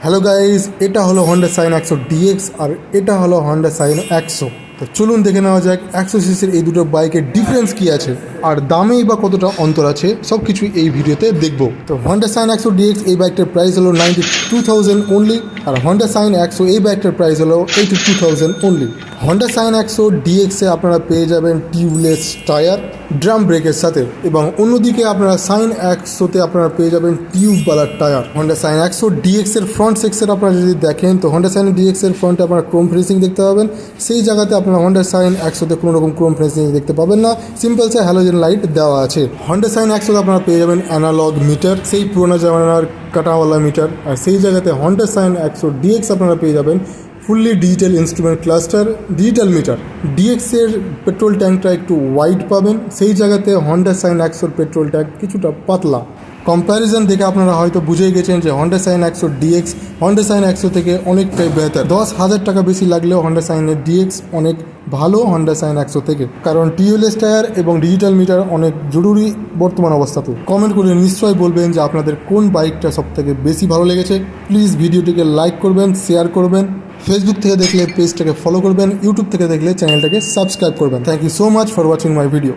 Hello guys, এটা হলো Honda Shine 100 dx আর এটা হলো হন্ডা সাইন 100। তো চলুন দেখে নেওয়া যাক 100 সিসির এই দুটো বাইকের ডিফারেন্স কী আছে আর দামেই বা কতটা অন্তর আছে, সব কিছুই এই ভিডিওতে দেখবো। তো হন্ডা সাইন 100 ডিএক্স এই বাইকটার প্রাইস হলো 92,000 অনলি, আর হন্ডা সাইন 100 এই বাইকটার প্রাইস হলো 82,000 অনলি। হন্ডা সাইন 100 ডিএক্সে আপনারা পেয়ে যাবেন টিউবলেস টায়ার ড্রাম ব্রেকের সাথে, এবং অন্যদিকে আপনারা সাইন 100তে আপনারা পেয়ে যাবেন টিউবওয়ালা টায়ার। হন্ডা সাইন 100 ডিএক্সের ফ্রন্ট সেকশন আপনারা যদি দেখেন, তো হন্ডা সাইন ডিএক্সের ফ্রন্টে আপনারা ক্রোম ফিনিশিং দেখতে পাবেন। সেই জায়গাতে আপনারা হন্ডা সাইন 100তে কোনো রকম ক্রোম ফিনিশিং দেখতে পাবেন না, সিম্পল সে হ্যালোজেন লাইট দেওয়া আছে। হন্ডা সাইন 100তে আপনারা পেয়ে যাবেন অ্যানালগ মিটার, সেই পুরোনো জামানার কাটাওয়ালা মিটার। আর সেই জায়গাতে হন্ডা সাইন 100 ডিএক্স আপনারা পেয়ে যাবেন fully digital instrument cluster, digital meter. ডিএক্সের পেট্রোল ট্যাঙ্কটা একটু ওয়াইড পাবেন, সেই জায়গাতে হন্ডা সাইন 100 পেট্রোল ট্যাঙ্ক কিছুটা পাতলা। কম্প্যারিজন দেখে আপনারা হয়তো বুঝেই গেছেন যে Honda Shine 100 DX Honda Shine 100 থেকে অনেকটাই বেটার। 10,000 টাকা বেশি লাগলেও হন্ডা সাইনের ডিএক্স অনেক ভালো হন্ডা সাইন 100 থেকে, কারণ টিউবলেস টায়ার এবং ডিজিটাল মিটার অনেক জরুরি বর্তমান অবস্থাতে। কমেন্ট করে নিশ্চয়ই বলবেন যে আপনাদের কোন বাইকটা সবথেকে বেশি ভালো লেগেছে। প্লিজ ভিডিওটিকে লাইক করবেন, শেয়ার করবেন, ফেসবুক থেকে দেখলে পেজটাকে ফলো করবেন, ইউটিউব থেকে দেখলে চ্যানেলটাকে সাবস্ক্রাইব করবেন। Thank you so much for watching my video.